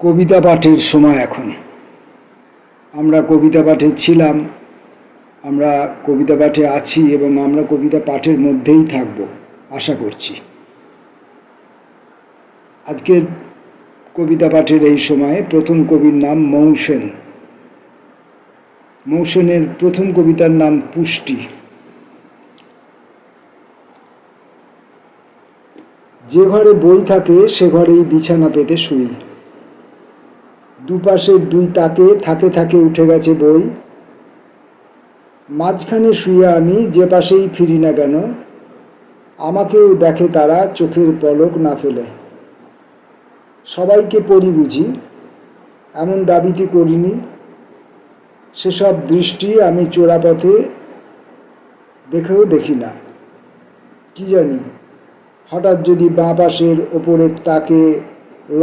কবিতা পাঠের সময় এখন। আমরা কবিতা পাঠে ছিলাম, আমরা কবিতা পাঠে আছি এবং আমরা কবিতা পাঠের মধ্যেই থাকব আশা করছি। আজকের কবিতা পাঠের এই সময়ে প্রথম কবির নাম মৌসেন। মৌসেনের প্রথম কবিতার নাম পুষ্টি। যে ঘরে বই থাকে সে ঘরেই বিছানা পেতে শুই, দুপাশের দুই তাকে থাকে থাকে উঠে গেছে বই, মাঝখানে শুয়ে আমি যে পাশেই ফিরি না কেন, আমাকেও দেখে তারা চোখের পলক না ফেলে। সবাইকে পড়ি বুঝি, এমন দাবিটি করিনি, সেসব দৃষ্টি আমি চোরাপথে দেখেও দেখি না। কি জানি, হঠাৎ যদি বাঁ পাশের ওপরের তাকে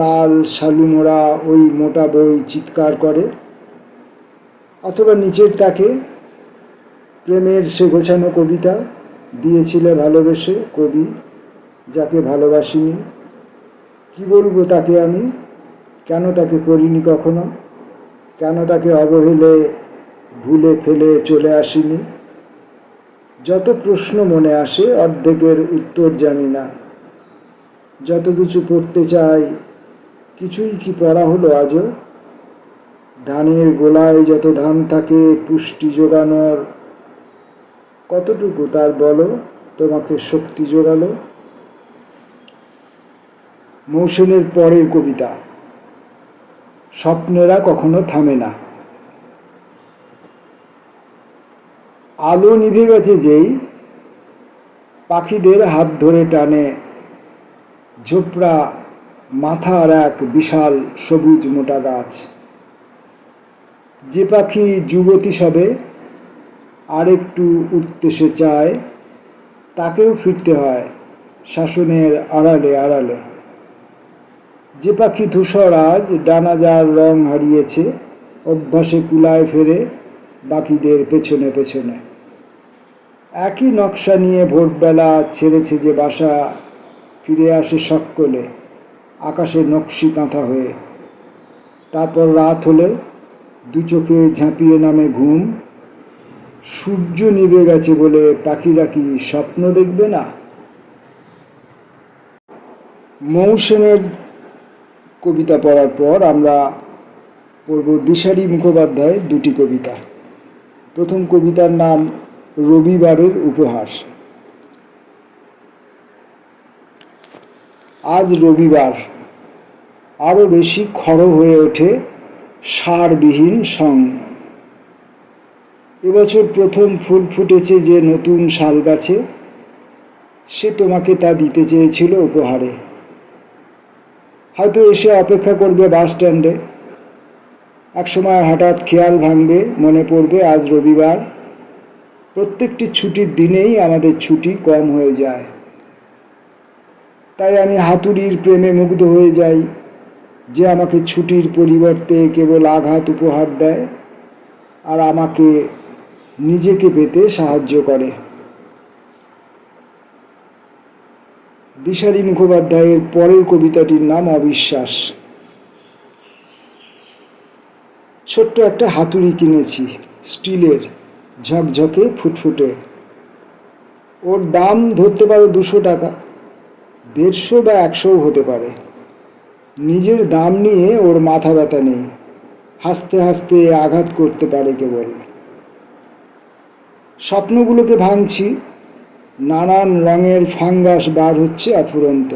লাল শালুমোড়া ওই মোটা বই চিৎকার করে, অথবা নিচের তাকে প্রেমের সে গোছানো কবিতা দিয়েছিলে ভালোবেসে কবি যাকে ভালোবাসিনি। কি বলবো তাকে আমি, কেন তাকে করিনি কখনো, কেন তাকে অবহেলে ভুলে ফেলে চলে আসিনি। যত প্রশ্ন মনে আসে অর্ধেকের উত্তর জানি না। যত কিছু পড়তে চাই কিছুই কি পড়া হলো আজও। ধানের গোলায় যত ধান থাকে পুষ্টি জোগানোর, কতটুকু তার বলো তোমাকে শক্তি জোগালো। মৌসেনের পরের কবিতা স্বপ্নেরা কখনো থামে না। আলো নিভে গেছে যেই, পাখিদের হাত ধরে টানে ঝোপড়া মাথার এক বিশাল সবুজ মোটা গাছ। যে পাখি যুবতী সবে আর একটু উঠতে সে চায়, তাকেও ফিরতে হয় শাসনের আড়ালে আড়ালে। যে পাখি ধূসর আজ ডানা যার রং হারিয়েছে, অভ্যাসে কুলায় ফেরে বাকিদের পেছনে পেছনে। একই নকশা নিয়ে ভোরবেলা ছেড়েছে যে বাসা, ফিরে আসে সকলে আকাশে নকশি কাঁথা হয়ে। তারপর রাত হলে দু চোখে ঝাঁপিয়ে নামে ঘুম। সূর্য নিভে গেছে বলে পাখিরা কি স্বপ্ন দেখবে না। মৌসেনের কবিতা পড়ার পর আমরা পড়ব দিশারি মুখোপাধ্যায়ের দুটি কবিতা। প্রথম কবিতার নাম রবিবারের উপহার। আজ রবিবার, আরো বেশি খড় হয়ে ওঠে সারবিহীন সং। এবছর প্রথম ফুল ফুটেছে যে নতুন শাল গাছে, সে তোমাকে তা দিতে চেয়েছিল উপহারে। হয়তো এসে অপেক্ষা করবে বাস স্ট্যান্ডে। একসময় হঠাৎ খেয়াল ভাঙবে, মনে পড়বে আজ রবিবার। প্রত্যেকটি ছুটির দিনেই আমাদের ছুটি কম হয়ে যায়। তাই আমি হাতুড়ির প্রেমে মুগ্ধ হয়ে যাই, যে আমাকে ছুটির পরিবর্তে কেবল আঘাত উপহার দেয় আর আমাকে নিজেকে পেতে সাহায্য করে। দিশারি মুখোপাধ্যায়ের পরের কবিতাটির নাম অবিশ্বাস। ছোট্ট একটা হাতুড়ি কিনেছি, স্টিলের, ঝকঝকে ফুটফুটে। ওর দাম ধরতে পারো 200 টাকা, 150 বা 100 হতে পারে। নিজের দাম নিয়ে ওর মাথা ব্যথা নেই, হাসতে হাসতে আঘাত করতে পারে কেবল। স্বপ্নগুলোকে ভাঙছি, নানান রঙের ফাঙ্গাস বার হচ্ছে অফুরন্ত।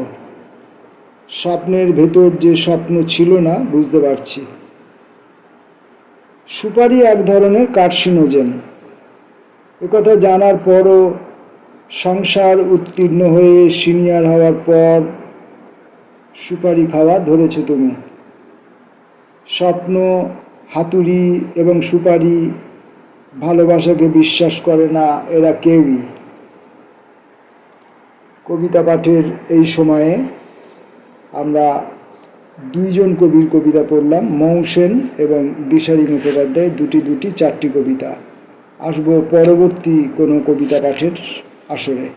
স্বপ্নের ভেতর যে স্বপ্ন ছিল না বুঝতে পারছি। সুপারি এক ধরনের কার্সিনোজেন, একথা জানার পরও সংসার উত্তীর্ণ হয়ে সিনিয়র হওয়ার পর সুপারি খাওয়া ধরেছ তুমি। স্বপ্ন, হাতুড়ি এবং সুপারি ভালোবাসাকে বিশ্বাস করে না এরা কেউই। কবিতা পাঠের এই সময়ে আমরা দুইজন কবির কবিতা পড়লাম, মৌসেন এবং দিশারি মুখোপাধ্যায়, দুটি 4টি কবিতা। আসবো পরবর্তী কোনো কবিতা পাঠের আসরে।